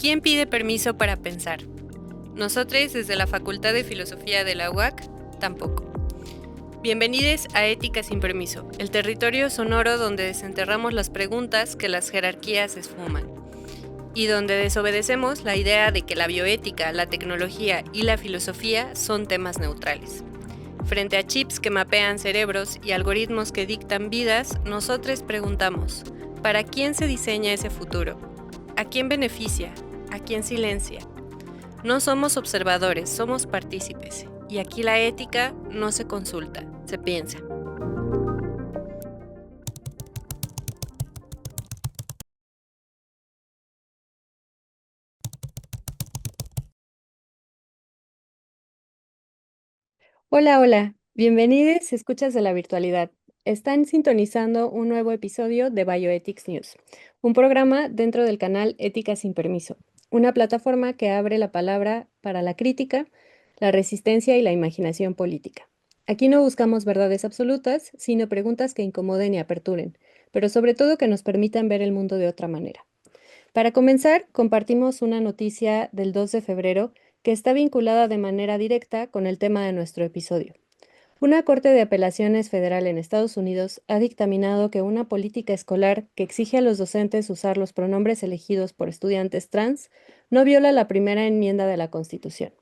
¿Quién pide permiso para pensar? Nosotros, desde la Facultad de Filosofía de la UAC, tampoco. Bienvenidos a Ética sin Permiso, el territorio sonoro donde desenterramos las preguntas que las jerarquías esfuman y donde desobedecemos la idea de que la bioética, la tecnología y la filosofía son temas neutrales. Frente a chips que mapean cerebros y algoritmos que dictan vidas, nosotros preguntamos, ¿para quién se diseña ese futuro? ¿A quién beneficia? ¿A quién silencia? No somos observadores, somos partícipes. Y aquí la ética no se consulta, se piensa. Hola, hola. Bienvenidos, escuchas de la virtualidad. Están sintonizando un nuevo episodio de Bioethics News, un programa dentro del canal Ética sin Permiso, una plataforma que abre la palabra para la crítica, la resistencia y la imaginación política. Aquí no buscamos verdades absolutas, sino preguntas que incomoden y aperturen, pero sobre todo que nos permitan ver el mundo de otra manera. Para comenzar, compartimos una noticia del 2 de febrero que está vinculada de manera directa con el tema de nuestro episodio. Una Corte de Apelaciones Federal en Estados Unidos ha dictaminado que una política escolar que exige a los docentes usar los pronombres elegidos por estudiantes trans no viola la primera enmienda de la Constitución.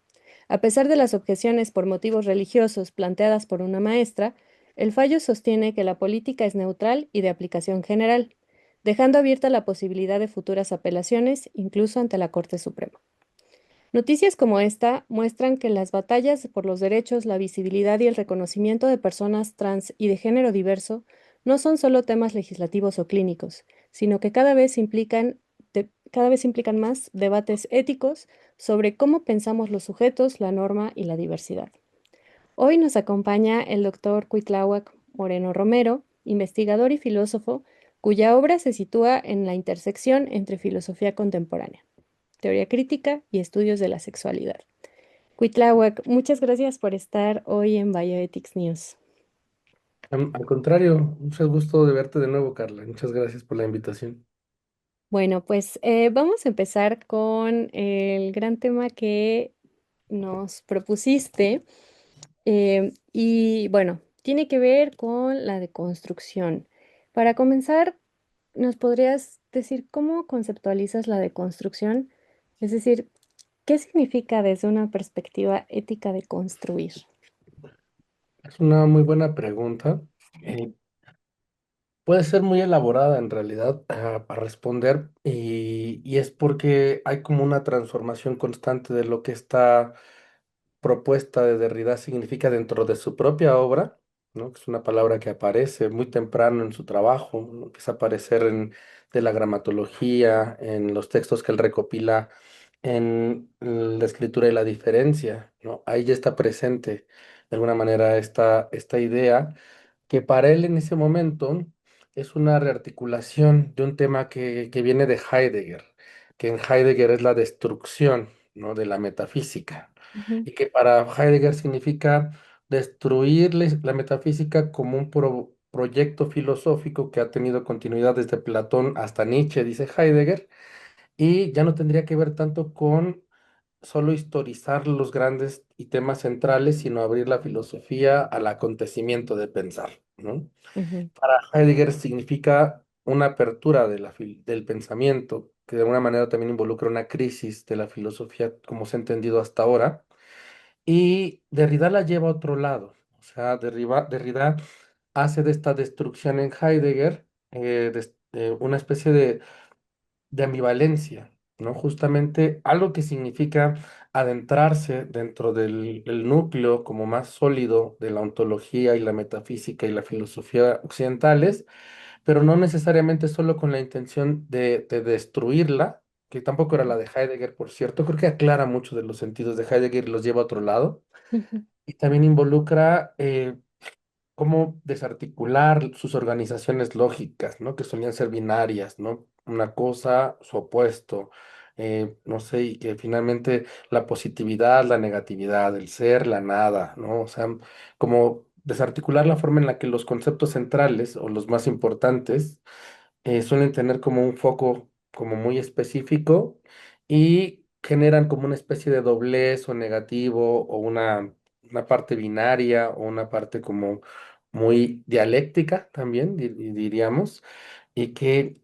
A pesar de las objeciones por motivos religiosos planteadas por una maestra, el fallo sostiene que la política es neutral y de aplicación general, dejando abierta la posibilidad de futuras apelaciones, incluso ante la Corte Suprema. Noticias como esta muestran que las batallas por los derechos, la visibilidad y el reconocimiento de personas trans y de género diverso no son solo temas legislativos o clínicos, sino que cada vez implican más debates éticos sobre cómo pensamos los sujetos, la norma y la diversidad. Hoy nos acompaña el doctor Cuitláhuac Moreno Romero, investigador y filósofo, cuya obra se sitúa en la intersección entre filosofía contemporánea, teoría crítica y estudios de la sexualidad. Cuitláhuac, muchas gracias por estar hoy en Bioethics News. Al contrario, mucho gusto de verte de nuevo, Carla. Muchas gracias por la invitación. Bueno, pues vamos a empezar con el gran tema que nos propusiste y bueno, tiene que ver con la deconstrucción. Para comenzar, ¿nos podrías decir cómo conceptualizas la deconstrucción? Es decir, ¿qué significa desde una perspectiva ética de construir? Es una muy buena pregunta. Eh, Puede ser muy elaborada en realidad para responder y es porque hay como una transformación constante de lo que esta propuesta de Derrida significa dentro de su propia obra, ¿no? Que es una palabra que aparece muy temprano en su trabajo, ¿no? Empieza a aparecer de la gramatología, en los textos que él recopila, en la escritura y la diferencia, ¿no? Ahí ya está presente de alguna manera esta idea que para él en ese momento es una rearticulación de un tema que viene de Heidegger, que en Heidegger es la destrucción, ¿no? De la metafísica, Ujú, y que para Heidegger significa destruir la metafísica como un proyecto filosófico que ha tenido continuidad desde Platón hasta Nietzsche, dice Heidegger, y ya no tendría que ver tanto con solo historizar los grandes y temas centrales, sino abrir la filosofía al acontecimiento de pensar, ¿no? ujú, Para Heidegger significa una apertura del pensamiento, que de alguna manera también involucra una crisis de la filosofía como se ha entendido hasta ahora, y Derrida la lleva a otro lado. O sea, Derrida hace de esta destrucción en Heidegger una especie de ambivalencia, ¿no? Justamente algo que significa adentrarse dentro del núcleo como más sólido de la ontología y la metafísica y la filosofía occidentales, pero no necesariamente solo con la intención de destruirla, que tampoco era la de Heidegger, por cierto. Creo que aclara mucho de los sentidos de Heidegger y los lleva a otro lado. ujú, Y también involucra cómo desarticular sus organizaciones lógicas, ¿no? Que solían ser binarias, ¿no? Una cosa, su opuesto, no sé, y que finalmente la positividad, la negatividad, el ser, la nada, ¿no? O sea, como desarticular la forma en la que los conceptos centrales o los más importantes suelen tener como un foco como muy específico y generan como una especie de doblez o negativo o una parte binaria o una parte como muy dialéctica también, diríamos, y que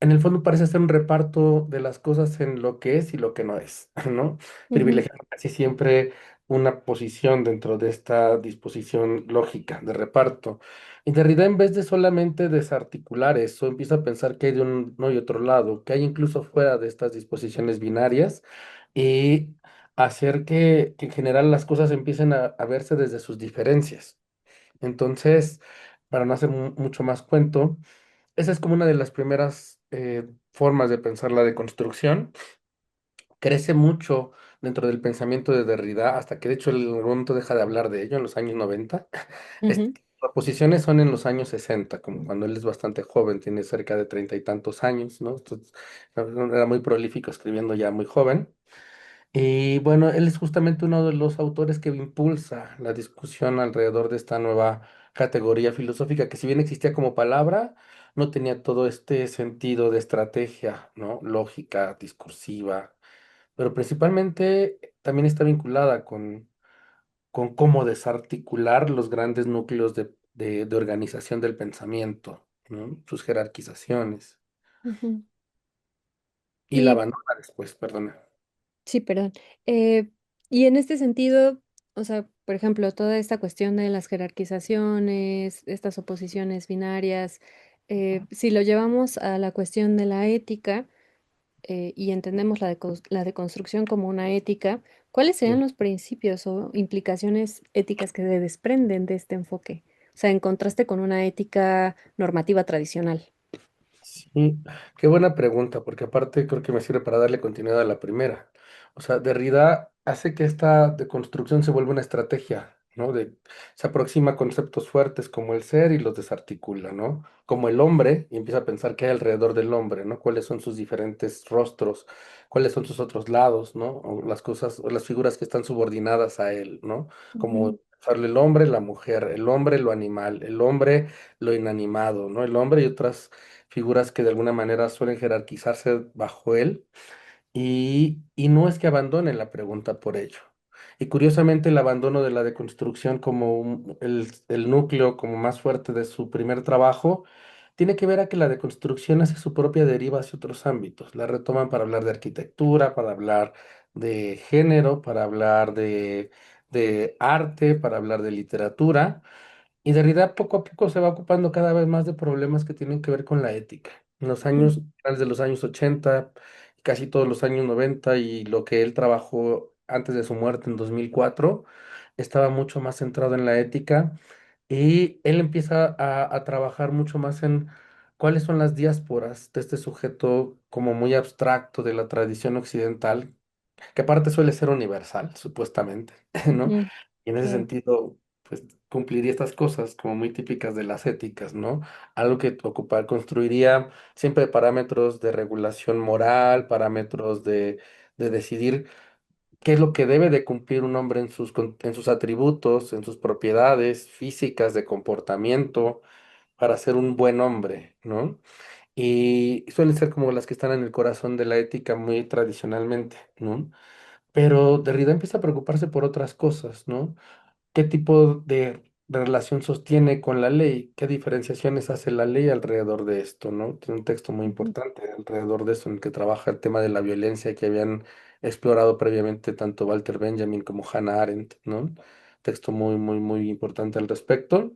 en el fondo parece ser un reparto de las cosas en lo que es y lo que no es, ¿no? Ujú, Privilegiando casi siempre una posición dentro de esta disposición lógica de reparto. Y Derrida, en vez de solamente desarticular eso, empieza a pensar que hay de uno y otro lado, que hay incluso fuera de estas disposiciones binarias y hacer que en general las cosas empiecen a verse desde sus diferencias. Entonces, para no hacer mucho más cuento, esa es como una de las primeras formas de pensar la deconstrucción. Crece mucho dentro del pensamiento de Derrida, hasta que de hecho en algún momento deja de hablar de ello en los años 90. ujú, Las posiciones son en los años 60, como cuando él es bastante joven, tiene cerca de 30 y tantos años, ¿no? Entonces, era muy prolífico escribiendo ya muy joven. Y bueno, él es justamente uno de los autores que impulsa la discusión alrededor de esta nueva categoría filosófica, que si bien existía como palabra, no tenía todo este sentido de estrategia, ¿no? Lógica, discursiva, pero principalmente también está vinculada con cómo desarticular los grandes núcleos de organización del pensamiento, ¿no? Sus jerarquizaciones. ujú. Y la Y abandona después, perdona. sí, perdón. Eh, y en este sentido, o sea, por ejemplo, toda esta cuestión de las jerarquizaciones, estas oposiciones binarias, si lo llevamos a la cuestión de la ética, y entendemos la deconstrucción como una ética, ¿cuáles serían los principios o implicaciones éticas que se desprenden de este enfoque? O sea, en contraste con una ética normativa tradicional. Sí, qué buena pregunta, porque aparte creo que me sirve para darle continuidad a la primera. O sea, Derrida hace que esta deconstrucción se vuelva una estrategia, ¿no? Se aproxima a conceptos fuertes como el ser y los desarticula, ¿no? Como el hombre, y empieza a pensar qué hay alrededor del hombre, ¿no? Cuáles son sus diferentes rostros, cuáles son sus otros lados, ¿no? O las cosas, o las figuras que están subordinadas a él, ¿no? Como Ujú, pensarlo el hombre, la mujer, el hombre, lo animal, el hombre, lo inanimado, ¿no? El hombre y otras figuras que de alguna manera suelen jerarquizarse bajo él y no es que abandonen la pregunta por ello. Y curiosamente el abandono de la deconstrucción como el núcleo como más fuerte de su primer trabajo tiene que ver a que la deconstrucción hace su propia deriva hacia otros ámbitos. La retoman para hablar de arquitectura, para hablar de género, para hablar de arte, para hablar de literatura. Y Derrida poco a poco se va ocupando cada vez más de problemas que tienen que ver con la ética. En los ujú, años, finales de los años 80, casi todos los años 90 y lo que él trabajó antes de su muerte en 2004, estaba mucho más centrado en la ética y él empieza a trabajar mucho más en cuáles son las diásporas de este sujeto como muy abstracto de la tradición occidental, que aparte suele ser universal, supuestamente, ¿no? ujú, Y en ese claro. sentido, pues cumpliría estas cosas como muy típicas de las éticas, ¿no? Algo que construiría siempre parámetros de regulación moral, parámetros de decidir qué es lo que debe de cumplir un hombre en en sus atributos, en sus propiedades físicas de comportamiento, para ser un buen hombre, ¿no? Y suelen ser como las que están en el corazón de la ética muy tradicionalmente, ¿no? Pero Derrida empieza a preocuparse por otras cosas, ¿no? ¿Qué tipo de relación sostiene con la ley? ¿Qué diferenciaciones hace la ley alrededor de esto, ¿no? Tiene un texto muy Ujú, importante alrededor de eso en el que trabaja el tema de la violencia que habían explorado previamente tanto Walter Benjamin como Hannah Arendt, ¿no? Texto muy, muy, muy importante al respecto.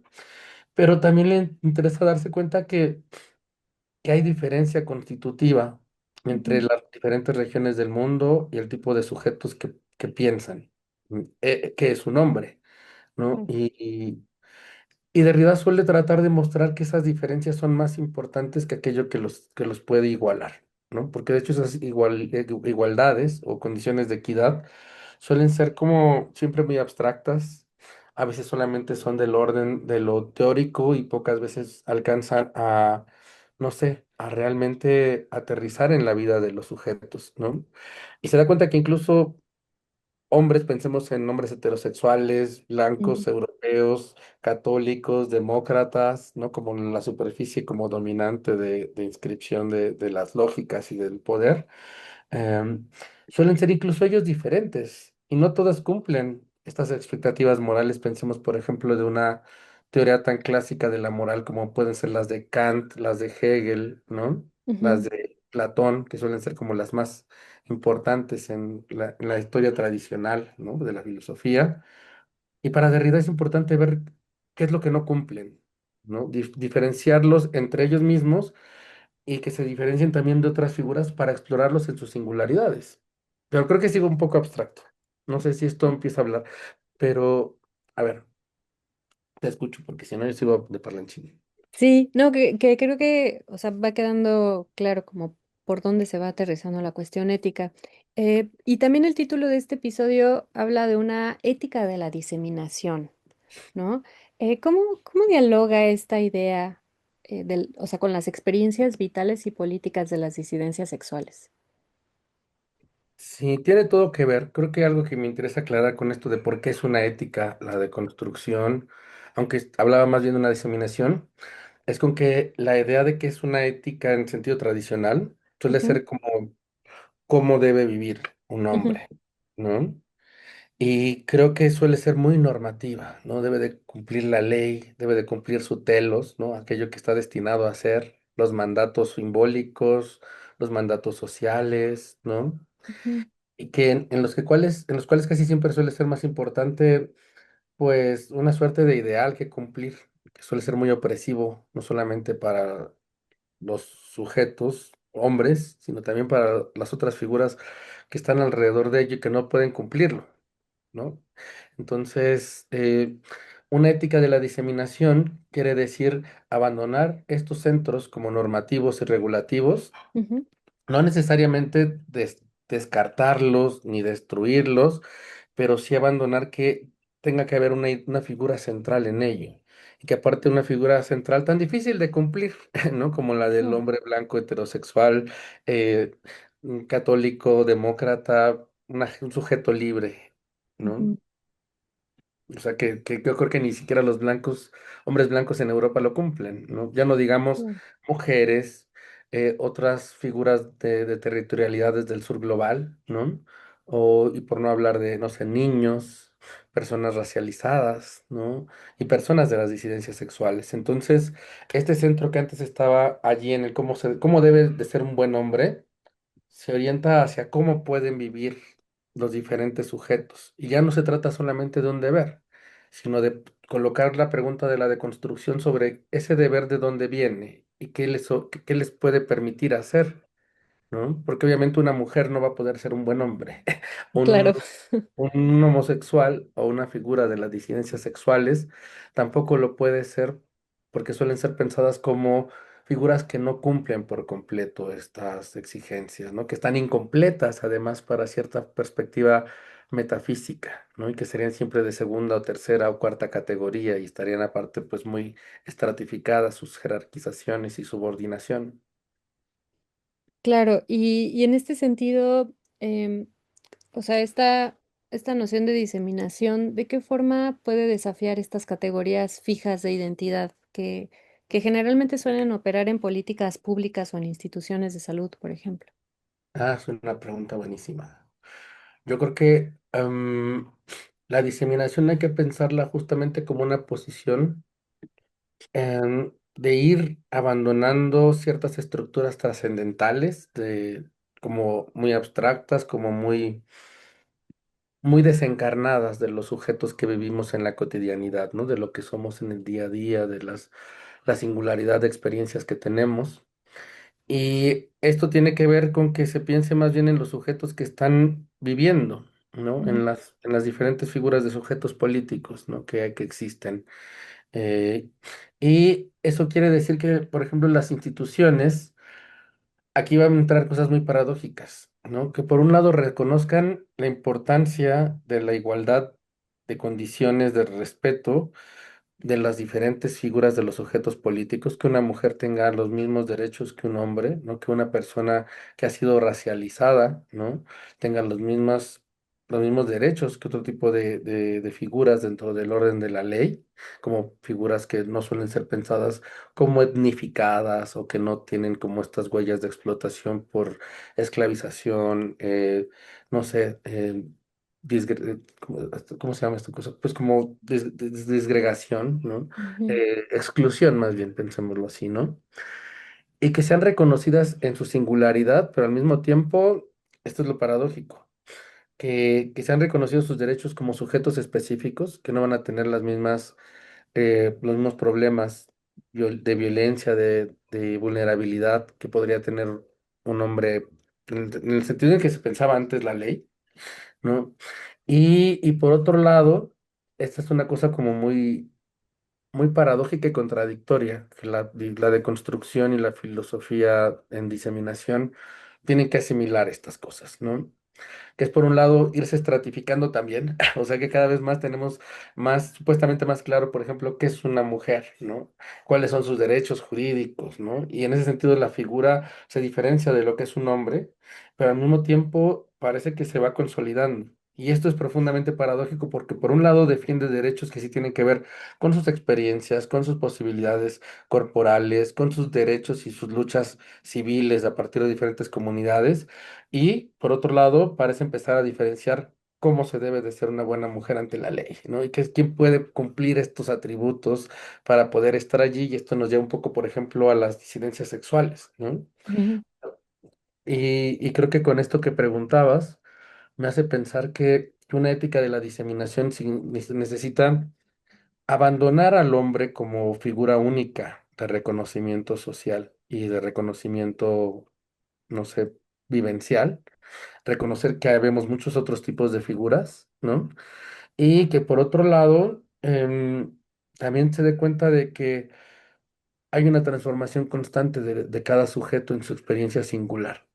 Pero también le interesa darse cuenta que hay diferencia constitutiva entre ujú, las diferentes regiones del mundo y el tipo de sujetos que piensan, que es un hombre, ¿no? claro. Y Derrida suele tratar de mostrar que esas diferencias son más importantes que aquello que los puede igualar, ¿no? Porque de hecho esas igualdades o condiciones de equidad suelen ser como siempre muy abstractas, a veces solamente son del orden de lo teórico y pocas veces alcanzan a, no sé, a realmente aterrizar en la vida de los sujetos, ¿no? Y se da cuenta que incluso hombres, pensemos en hombres heterosexuales, Ujú, blancos, europeos, católicos, demócratas, ¿no? Como en la superficie como dominante de inscripción de las lógicas y del poder. em, suelen ser incluso ellos diferentes y no todas cumplen estas expectativas morales. Pensemos, por ejemplo, de una teoría tan clásica de la moral como pueden ser las de Kant, las de Hegel, ¿no? Las Ujú, de Platón, que suelen ser como las más importantes en la historia tradicional, ¿no? De la filosofía. Y para Derrida es importante ver qué es lo que no cumplen, ¿no? Diferenciarlos entre ellos mismos y que se diferencien también de otras figuras para explorarlos en sus singularidades. Pero creo que sigo un poco abstracto. No sé si esto empieza a hablar, pero a ver, te escucho porque si no yo sigo de parlanchín. sí, no, que creo que, o sea, va quedando claro como por dónde se va aterrizando la cuestión ética. Y también el título de este episodio habla de una ética de la diseminación, ¿no? ¿Cómo dialoga esta idea, o sea, con las experiencias vitales y políticas de las disidencias sexuales? Sí, tiene todo que ver. Creo que algo que me interesa aclarar con esto de por qué es una ética, la de construcción, aunque hablaba más bien de una diseminación, es con que la idea de que es una ética en sentido tradicional suele Ujú, ser como cómo debe vivir un ujú, hombre, ¿no? Y creo que suele ser muy normativa, ¿no? Debe de cumplir la ley, debe de cumplir su telos, ¿no? Aquello que está destinado a hacer, los mandatos simbólicos, los mandatos sociales, ¿no? ujú, Y que en los cuales casi siempre suele ser más importante, pues, una suerte de ideal que cumplir, que suele ser muy opresivo, no solamente para los sujetos, hombres, sino también para las otras figuras que están alrededor de ello y que no pueden cumplirlo, ¿no? Entonces, una ética de la diseminación quiere decir abandonar estos centros como normativos y regulativos, ujú. no necesariamente descartarlos ni destruirlos, pero sí abandonar que tenga que haber una figura central en ello. Y que aparte una figura central tan difícil de cumplir, ¿no? Como la del Claro. hombre blanco heterosexual, eh, un católico, demócrata, un sujeto libre, ¿no? Ujú, O sea, que yo creo que ni siquiera los blancos, hombres blancos en Europa lo cumplen, ¿no? Ya no digamos claro. mujeres, otras figuras de territorialidades del sur global, ¿no? Y por no hablar de, no sé, niños, personas racializadas, ¿no? Y personas de las disidencias sexuales. Entonces, este centro que antes estaba allí en el cómo debe de ser un buen hombre, se orienta hacia cómo pueden vivir los diferentes sujetos. Y ya no se trata solamente de un deber, sino de colocar la pregunta de la deconstrucción sobre ese deber de dónde viene y qué les puede permitir hacer, ¿no? Porque obviamente una mujer no va a poder ser un buen hombre. Un Claro. un homosexual o una figura de las disidencias sexuales tampoco lo puede ser porque suelen ser pensadas como figuras que no cumplen por completo estas exigencias, ¿no? Que están incompletas además para cierta perspectiva metafísica, ¿no? Y que serían siempre de segunda o tercera o cuarta categoría y estarían aparte pues muy estratificadas sus jerarquizaciones y subordinación. Claro, y en este sentido, em, o sea, esta noción de diseminación, ¿de qué forma puede desafiar estas categorías fijas de identidad que generalmente suelen operar en políticas públicas o en instituciones de salud, por ejemplo? Ah, es una pregunta buenísima. Yo creo que la diseminación hay que pensarla justamente como una posición de ir abandonando ciertas estructuras trascendentales, como muy abstractas, como muy desencarnadas de los sujetos que vivimos en la cotidianidad, ¿no? De lo que somos en el día a día, de la singularidad de experiencias que tenemos. Y esto tiene que ver con que se piense más bien en los sujetos que están viviendo, ¿no? Ujú, En las diferentes figuras de sujetos políticos, ¿no? Que existen. Eh, y eso quiere decir que, por ejemplo, las instituciones, aquí van a entrar cosas muy paradójicas, ¿no? Que por un lado reconozcan la importancia de la igualdad de condiciones de respeto de las diferentes figuras de los sujetos políticos, que una mujer tenga los mismos derechos que un hombre, ¿no? Que una persona que ha sido racializada, ¿no? Tenga las mismas los mismos derechos que otro tipo de figuras dentro del orden de la ley, como figuras que no suelen ser pensadas como etnificadas o que no tienen como estas huellas de explotación por esclavización, no sé, ¿cómo se llama esta cosa? Pues como disgregación, ¿no? Ujú, Exclusión más bien, pensémoslo así, ¿no? Y que sean reconocidas en su singularidad, pero al mismo tiempo, esto es lo paradójico, que sean reconocidos sus derechos como sujetos específicos, que no van a tener los mismos problemas de violencia, de vulnerabilidad que podría tener un hombre, en el sentido en que se pensaba antes la ley, ¿no? Y por otro lado, esta es una cosa como muy paradójica y contradictoria, que la deconstrucción y la filosofía en diseminación tienen que asimilar estas cosas, ¿no? Que es por un lado irse estratificando también, o sea que cada vez más tenemos más, supuestamente más claro, por ejemplo, qué es una mujer, ¿no? Cuáles son sus derechos jurídicos, ¿no? Y en ese sentido la figura se diferencia de lo que es un hombre, pero al mismo tiempo parece que se va consolidando. Y esto es profundamente paradójico porque por un lado defiende derechos que sí tienen que ver con sus experiencias, con sus posibilidades corporales, con sus derechos y sus luchas civiles a partir de diferentes comunidades, y por otro lado, parece empezar a diferenciar cómo se debe de ser una buena mujer ante la ley, ¿no? Y que es quién puede cumplir estos atributos para poder estar allí. Y esto nos lleva un poco, por ejemplo, a las disidencias sexuales, ¿no? ujú. Y creo que con esto que preguntabas, me hace pensar que una ética de la diseminación necesita abandonar al hombre como figura única de reconocimiento social y de reconocimiento, no sé, vivencial, reconocer que habemos muchos otros tipos de figuras, ¿no? Y que por otro lado, también se dé cuenta de que hay una transformación constante de cada sujeto en su experiencia singular.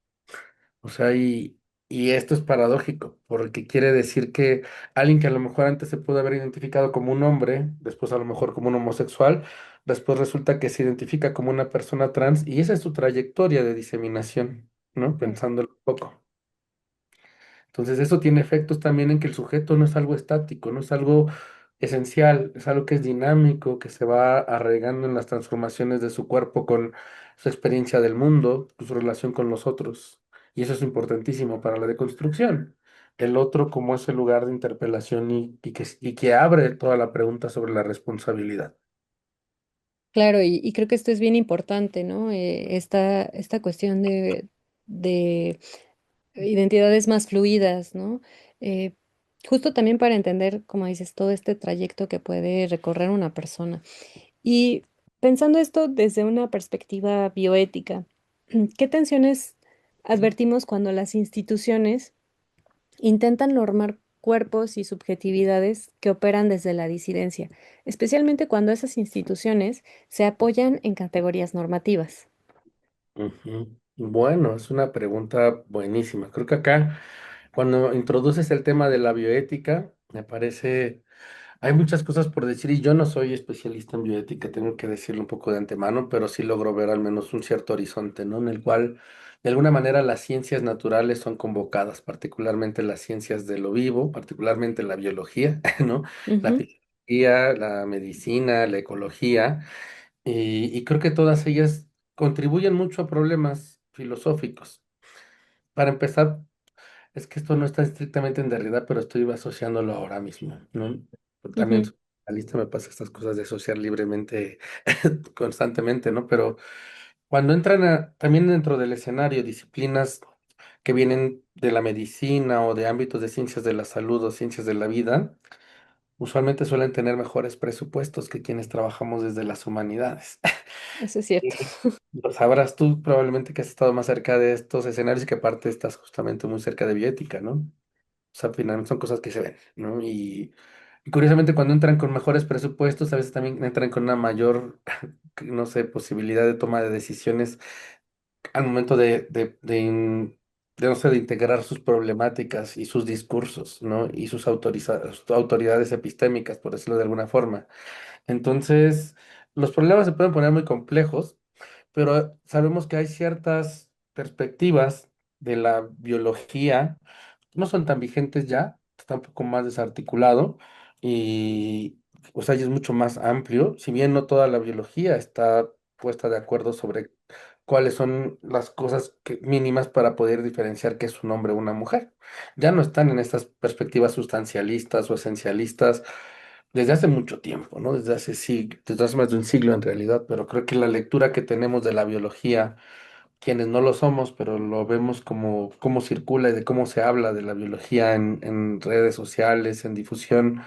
O sea, y esto es paradójico, porque quiere decir que alguien que a lo mejor antes se pudo haber identificado como un hombre, después a lo mejor como un homosexual, después resulta que se identifica como una persona trans, y esa es su trayectoria de diseminación, ¿no? Pensándolo un poco. Entonces eso tiene efectos también en que el sujeto no es algo estático, no es algo esencial, es algo que es dinámico, que se va arraigando en las transformaciones de su cuerpo con su experiencia del mundo, su relación con los otros. Y eso es importantísimo para la deconstrucción. El otro como ese lugar de interpelación y que abre toda la pregunta sobre la responsabilidad. Claro, y creo que esto es bien importante, ¿no? Esta cuestión de identidades más fluidas, ¿no? Eh, Justo también para entender, como dices, todo este trayecto que puede recorrer una persona. Y pensando esto desde una perspectiva bioética, ¿qué tensiones advertimos cuando las instituciones intentan normar cuerpos y subjetividades que operan desde la disidencia, especialmente cuando esas instituciones se apoyan en categorías normativas? Ujú. Bueno, es una pregunta buenísima. Creo que acá, cuando introduces el tema de la bioética, me parece, hay muchas cosas por decir y yo no soy especialista en bioética, tengo que decirlo un poco de antemano, pero sí logro ver al menos un cierto horizonte, ¿no? En el cual, de alguna manera, las ciencias naturales son convocadas, particularmente las ciencias de lo vivo, particularmente la biología, ¿no? La Ujú, fisiología, la medicina, la ecología. Y creo que todas ellas contribuyen mucho a problemas filosóficos. Para empezar, es que esto no está estrictamente en Derrida, pero estoy asociándolo ahora mismo, ¿no? También ujú. soy analista, me pasa estas cosas de asociar libremente, constantemente, ¿no? Pero cuando entran también dentro del escenario disciplinas que vienen de la medicina o de ámbitos de ciencias de la salud o ciencias de la vida, usualmente suelen tener mejores presupuestos que quienes trabajamos desde las humanidades. Eso es cierto. Sí, lo sabrás tú probablemente que has estado más cerca de estos escenarios y que aparte estás justamente muy cerca de bioética, ¿no? O sea, finalmente son cosas que se ven, ¿no? Y curiosamente cuando entran con mejores presupuestos, a veces también entran con una mayor, no sé, posibilidad de toma de decisiones al momento no sé, de integrar sus problemáticas y sus discursos, ¿no? Y sus autoridades epistémicas, por decirlo de alguna forma. Entonces, los problemas se pueden poner muy complejos, pero sabemos que hay ciertas perspectivas de la biología, no son tan vigentes ya, está un poco más desarticulado y, o sea, y es mucho más amplio, si bien no toda la biología está puesta de acuerdo sobre cuáles son las cosas mínimas para poder diferenciar qué es un hombre o una mujer. Ya no están en estas perspectivas sustancialistas o esencialistas desde hace mucho tiempo, ¿no? Desde hace más de un siglo en realidad, pero creo que la lectura que tenemos de la biología, quienes no lo somos, pero lo vemos como cómo circula y de cómo se habla de la biología en redes sociales, en difusión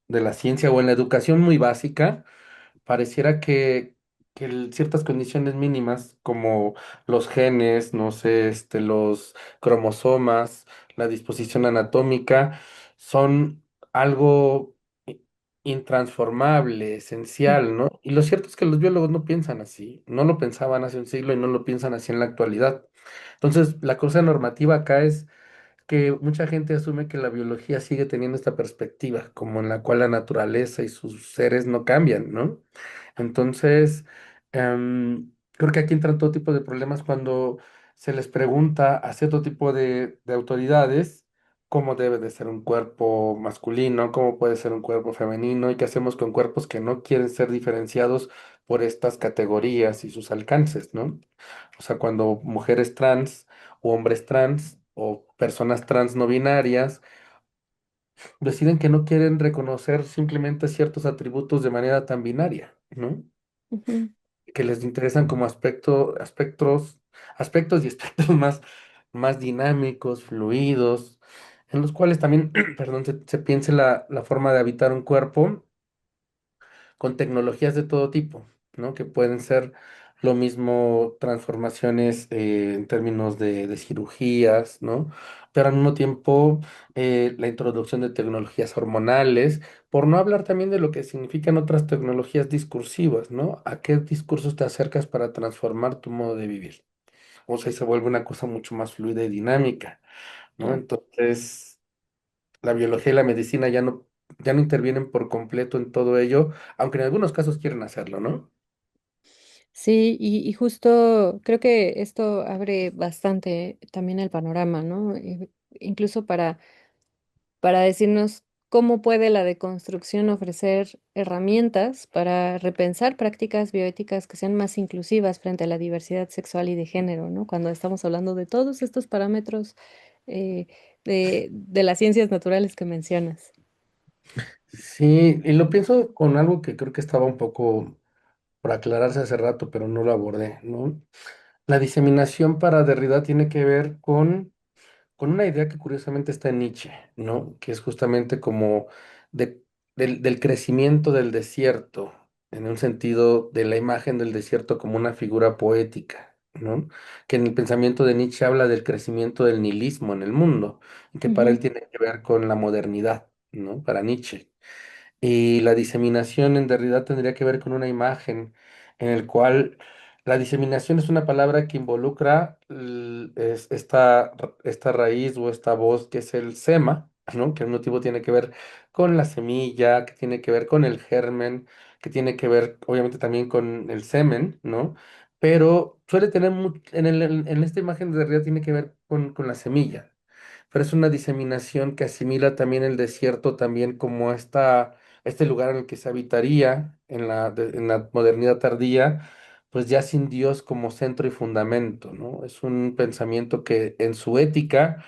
de la ciencia o en la educación muy básica, pareciera que ciertas condiciones mínimas como los genes, no sé, los cromosomas, la disposición anatómica, son algo intransformable, esencial, ¿no? Y lo cierto es que los biólogos no piensan así, no lo pensaban hace un siglo y no lo piensan así en la actualidad. Entonces, la cosa normativa acá es que mucha gente asume que la biología sigue teniendo esta perspectiva, como en la cual la naturaleza y sus seres no cambian, ¿no? Entonces, creo que aquí entran todo tipo de problemas cuando se les pregunta a cierto tipo de autoridades cómo debe de ser un cuerpo masculino, cómo puede ser un cuerpo femenino y qué hacemos con cuerpos que no quieren ser diferenciados por estas categorías y sus alcances, ¿no? O sea, cuando mujeres trans o hombres trans o personas trans no binarias deciden que no quieren reconocer simplemente ciertos atributos de manera tan binaria, ¿no? Ujú. Que les interesan como aspectos y aspectos más dinámicos, fluidos, en los cuales también, perdón, se piense la forma de habitar un cuerpo con tecnologías de todo tipo, ¿no? Que pueden ser lo mismo transformaciones en términos de cirugías, ¿no? Pero al mismo tiempo la introducción de tecnologías hormonales, por no hablar también de lo que significan otras tecnologías discursivas, ¿no? ¿A qué discursos te acercas para transformar tu modo de vivir? O sea, y se vuelve una cosa mucho más fluida y dinámica, ¿no? Claro. Entonces la biología y la medicina ya no intervienen por completo en todo ello, aunque en algunos casos quieren hacerlo, ¿no? Sí, y justo creo que esto abre bastante también el panorama, ¿no? Incluso para decirnos cómo puede la deconstrucción ofrecer herramientas para repensar prácticas bioéticas que sean más inclusivas frente a la diversidad sexual y de género, ¿no? Cuando estamos hablando de todos estos parámetros eh, de las ciencias naturales que mencionas. Sí, y lo pienso con algo que creo que estaba un poco por aclararse hace rato, pero no lo abordé, ¿no? La diseminación para Derrida tiene que ver con una idea que curiosamente está en Nietzsche, ¿no? Que es justamente como de- del crecimiento del desierto, en un sentido de la imagen del desierto como una figura poética, ¿no? Que en el pensamiento de Nietzsche habla del crecimiento del nihilismo en el mundo, y que para él Ujú, tiene que ver con la modernidad, ¿no? Para Nietzsche. Y la diseminación en realidad tendría que ver con una imagen en el cual la diseminación es una palabra que involucra esta raíz o esta voz que es el sema, ¿no? Que al mismo tiempo tiene que ver con la semilla, que tiene que ver con el germen, que tiene que ver obviamente también con el semen, ¿no? Pero suele tener en esta imagen de realidad tiene que ver con la semilla, pero es una diseminación que asimila también el desierto también como este lugar en el que se habitaría en la modernidad tardía, pues ya sin Dios como centro y fundamento, ¿no? Es un pensamiento que en su ética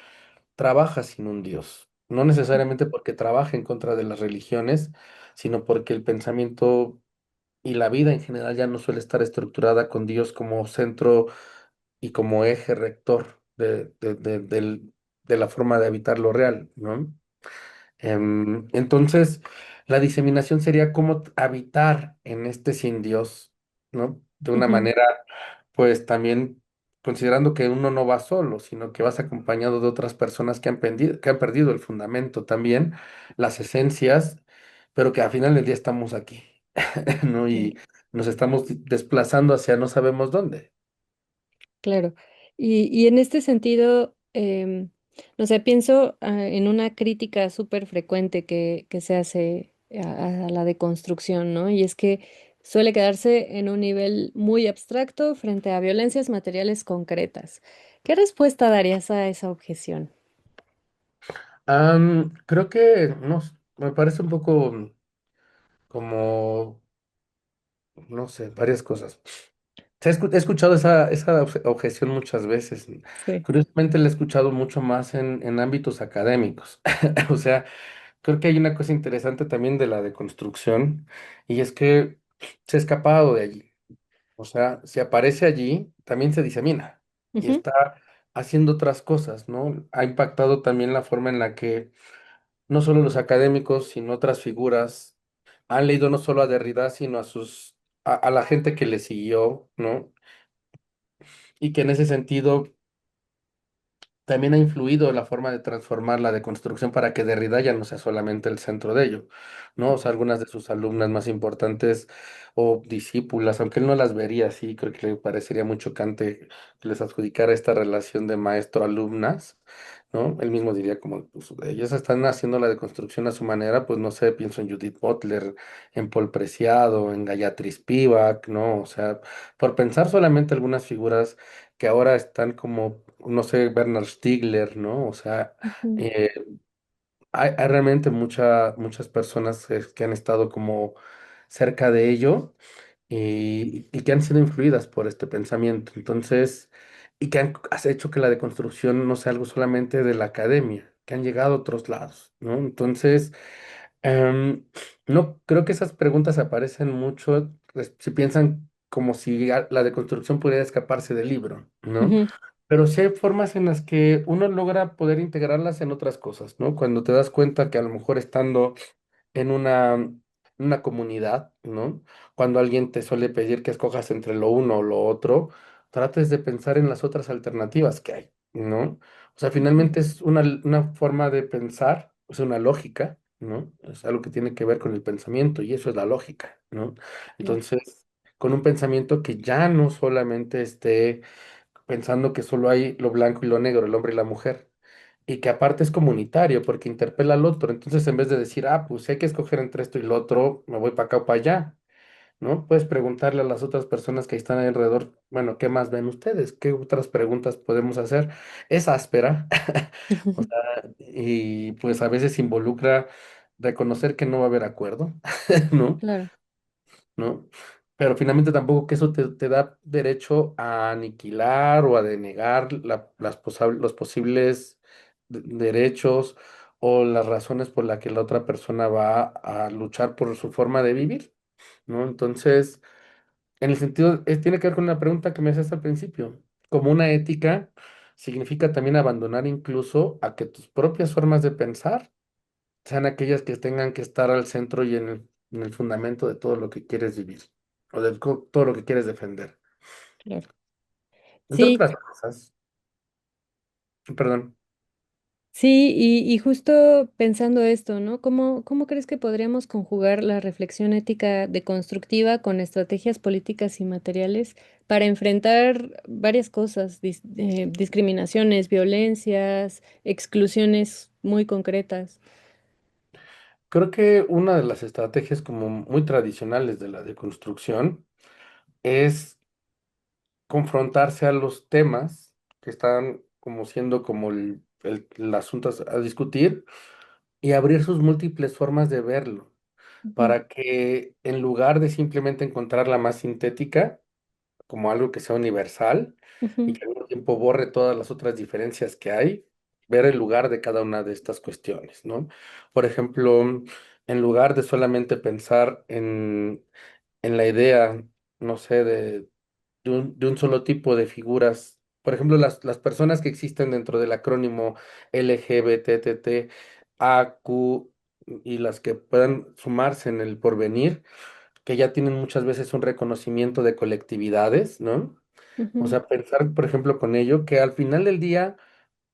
trabaja sin un Dios, no necesariamente porque trabaja en contra de las religiones, sino porque el pensamiento y la vida en general ya no suele estar estructurada con Dios como centro y como eje rector de la forma de habitar lo real, ¿no? Entonces, la diseminación sería como habitar en este sin Dios, ¿no? De una ujú, manera, pues también considerando que uno no va solo, sino que vas acompañado de otras personas que han perdido el fundamento también, las esencias, pero que al final del día estamos aquí, ¿no? claro. Y nos estamos desplazando hacia no sabemos dónde. Claro. Y en este sentido, no sé, pienso en una crítica súper frecuente que se hace a la deconstrucción, ¿no? Y es que suele quedarse en un nivel muy abstracto frente a violencias materiales concretas. ¿Qué respuesta darías a esa objeción? Creo que no, me parece un poco como, no sé, varias cosas. He escuchado esa objeción muchas veces. Sí. Curiosamente la he escuchado mucho más en ámbitos académicos. O sea, creo que hay una cosa interesante también de la deconstrucción y es que se ha escapado de allí. O sea, si aparece allí, también se disemina y Ujú, está haciendo otras cosas, ¿no? Ha impactado también la forma en la que no solo los académicos, sino otras figuras han leído no solo a Derrida, sino a la gente que le siguió, ¿no? Y que en ese sentido también ha influido la forma de transformar la deconstrucción para que Derrida ya no sea solamente el centro de ello, ¿no? O sea, algunas de sus alumnas más importantes o discípulas, aunque él no las vería así, creo que le parecería muy chocante que les adjudicara esta relación de maestro-alumnas, ¿no? Él mismo diría como, pues, ellos están haciendo la deconstrucción a su manera, pues no sé, pienso en Judith Butler, en Paul Preciado, en Gayatri Spivak, ¿no? O sea, por pensar solamente algunas figuras que ahora están como, no sé, Bernard Stiegler, ¿no? O sea, ujú, eh, hay realmente muchas personas que han estado como cerca de ello y que han sido influidas por este pensamiento. Entonces, y que has hecho que la deconstrucción no sea algo solamente de la academia, que han llegado a otros lados, ¿no? Entonces, no creo que esas preguntas aparecen mucho si piensan como si la deconstrucción pudiera escaparse del libro, ¿no? ujú, Pero sí hay formas en las que uno logra poder integrarlas en otras cosas, ¿no? Cuando te das cuenta que a lo mejor estando en una comunidad, ¿no? Cuando alguien te suele pedir que escojas entre lo uno o lo otro, trates de pensar en las otras alternativas que hay, ¿no? O sea, ujú, finalmente es una forma de pensar, es una lógica, ¿no? Es algo que tiene que ver con el pensamiento y eso es la lógica, ¿no? claro. Entonces, con un pensamiento que ya no solamente esté pensando que solo hay lo blanco y lo negro, el hombre y la mujer, y que aparte es comunitario porque interpela al otro. Entonces, en vez de decir, pues si hay que escoger entre esto y lo otro, me voy para acá o para allá, ¿no? Puedes preguntarle a las otras personas que están ahí alrededor, bueno, ¿qué más ven ustedes? ¿Qué otras preguntas podemos hacer? Es áspera, o sea, y pues a veces involucra reconocer que no va a haber acuerdo, ¿no? Claro. ¿No? Pero finalmente tampoco que eso te da derecho a aniquilar o a denegar los posibles derechos o las razones por las que la otra persona va a luchar por su forma de vivir, ¿no? Entonces, en el sentido, tiene que ver con una pregunta que me hacías al principio. Como una ética significa también abandonar incluso a que tus propias formas de pensar sean aquellas que tengan que estar al centro y en el fundamento de todo lo que quieres vivir o de todo lo que quieres defender. Claro. Entre Sí, otras cosas, perdón, sí, y justo pensando esto, ¿no? ¿Cómo crees que podríamos conjugar la reflexión ética deconstructiva con estrategias políticas y materiales para enfrentar varias cosas, discriminaciones, violencias, exclusiones muy concretas? creo que una de las estrategias como muy tradicionales de la deconstrucción es confrontarse a los temas que están como siendo como el asunto a discutir y abrir sus múltiples formas de verlo, Ujú, para que en lugar de simplemente encontrar la más sintética, como algo que sea universal y ujú, que al mismo tiempo borre todas las otras diferencias que hay, ver el lugar de cada una de estas cuestiones, ¿no? Por ejemplo, en lugar de solamente pensar en la idea, no sé, de un solo tipo de figuras. Por ejemplo, las personas que existen dentro del acrónimo LGBTTAQ y las que puedan sumarse en el porvenir, que ya tienen muchas veces un reconocimiento de colectividades, ¿no? O ujú, sea, pensar, por ejemplo, con ello, que al final del día,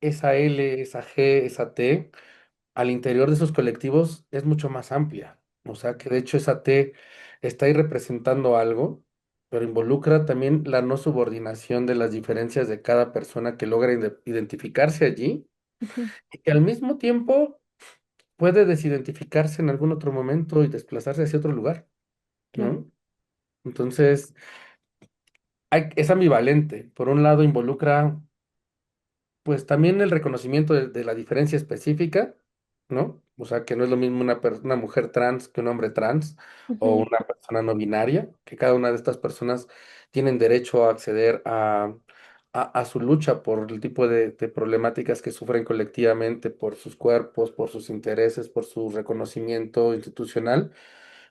esa L, esa G, esa T, al interior de esos colectivos es mucho más amplia. O sea, que de hecho esa T está ahí representando algo, pero involucra también la no subordinación de las diferencias de cada persona que logra identificarse allí ujú, y que al mismo tiempo puede desidentificarse en algún otro momento y desplazarse hacia otro lugar, claro. ¿no? Entonces, es ambivalente. Por un lado, involucra pues también el reconocimiento de la diferencia específica, ¿no? O sea, que no es lo mismo una mujer trans que un hombre trans o Ujú, una persona no binaria, que cada una de estas personas tienen derecho a acceder a su lucha por el tipo de problemáticas que sufren colectivamente, por sus cuerpos, por sus intereses, por su reconocimiento institucional.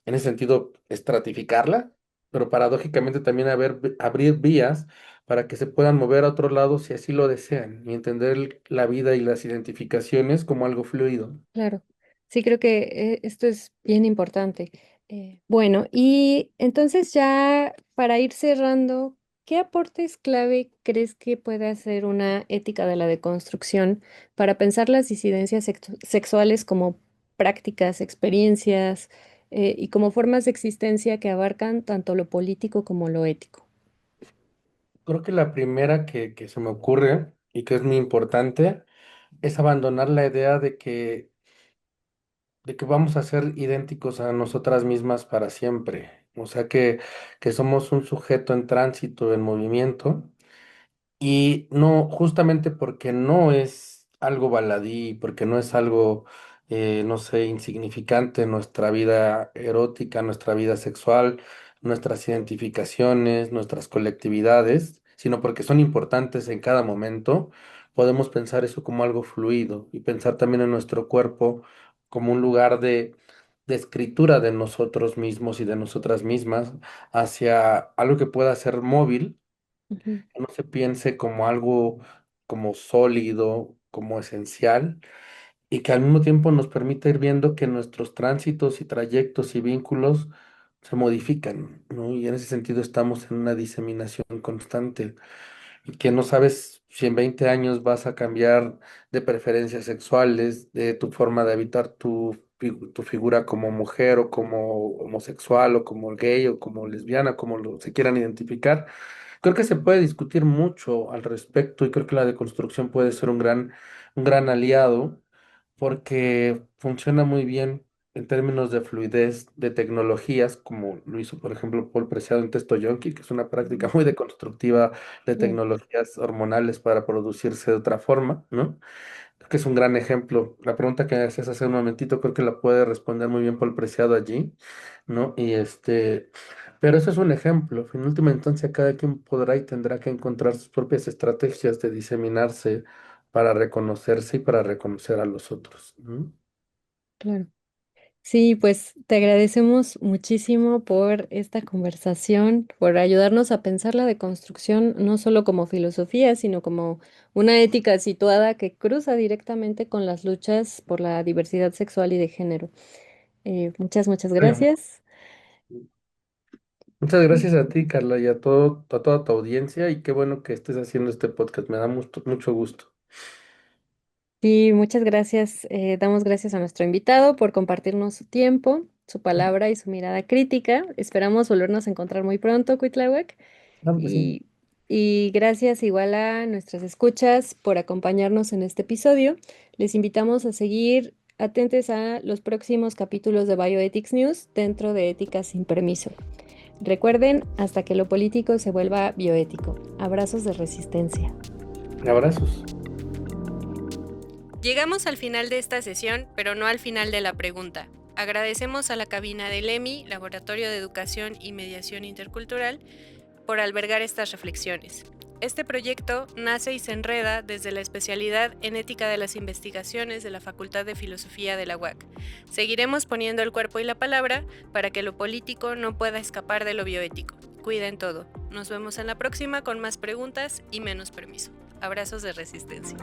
En ese sentido, estratificarla, pero paradójicamente también abrir vías para que se puedan mover a otro lado si así lo desean y entender la vida y las identificaciones como algo fluido. claro. Sí, creo que esto es bien importante. Bueno, y entonces ya para ir cerrando, ¿qué aportes clave crees que puede hacer una ética de la deconstrucción para pensar las disidencias sexuales como prácticas, experiencias, y como formas de existencia que abarcan tanto lo político como lo ético? Creo que la primera que se me ocurre y que es muy importante es abandonar la idea de que vamos a ser idénticos a nosotras mismas para siempre. O sea, que somos un sujeto en tránsito, en movimiento. Y no, justamente porque no es algo baladí, porque no es algo, no sé, insignificante en nuestra vida erótica, nuestra vida sexual, nuestras identificaciones, nuestras colectividades, sino porque son importantes en cada momento, podemos pensar eso como algo fluido y pensar también en nuestro cuerpo como un lugar de escritura de nosotros mismos y de nosotras mismas hacia algo que pueda ser móvil, Ujú, que no se piense como algo como sólido, como esencial, y que al mismo tiempo nos permita ir viendo que nuestros tránsitos y trayectos y vínculos se modifican, ¿no? Y en ese sentido estamos en una diseminación constante y que no sabes si en 20 años vas a cambiar de preferencias sexuales, de tu forma de habitar tu figura como mujer o como homosexual o como gay o como lesbiana, como se quieran identificar. Creo que se puede discutir mucho al respecto y creo que la deconstrucción puede ser un gran aliado porque funciona muy bien en términos de fluidez de tecnologías, como lo hizo, por ejemplo, Paul Preciado en Testo Yonki, que es una práctica ujú, muy deconstructiva de claro, tecnologías hormonales para producirse de otra forma, ¿no? Creo que es un gran ejemplo. La pregunta que me hacías hace un momentito, creo que la puede responder muy bien Paul Preciado allí, ¿no? Pero eso es un ejemplo. En última instancia, cada quien podrá y tendrá que encontrar sus propias estrategias de diseminarse para reconocerse y para reconocer a los otros, ¿no? claro. Sí, pues te agradecemos muchísimo por esta conversación, por ayudarnos a pensar la deconstrucción no solo como filosofía, sino como una ética situada que cruza directamente con las luchas por la diversidad sexual y de género. Muchas Bueno, gracias. muchas gracias a ti, Carla, y a toda tu audiencia, y qué bueno que estés haciendo este podcast. Me da mucho, mucho gusto. Sí, muchas gracias. Damos gracias a nuestro invitado por compartirnos su tiempo, su palabra y su mirada crítica. Esperamos volvernos a encontrar muy pronto, Cuitláhuac. Claro que sí. Y, y gracias igual a nuestras escuchas por acompañarnos en este episodio. Les invitamos a seguir atentos a los próximos capítulos de Bioethics News dentro de Ética sin Permiso. Recuerden, hasta que lo político se vuelva bioético. Abrazos de resistencia. Abrazos. Llegamos al final de esta sesión, pero no al final de la pregunta. Agradecemos a la cabina del EMI, Laboratorio de Educación y Mediación Intercultural, por albergar estas reflexiones. Este proyecto nace y se enreda desde la especialidad en ética de las investigaciones de la Facultad de Filosofía de la UAC. Seguiremos poniendo el cuerpo y la palabra para que lo político no pueda escapar de lo bioético. Cuiden todo. Nos vemos en la próxima con más preguntas y menos permiso. Abrazos de resistencia.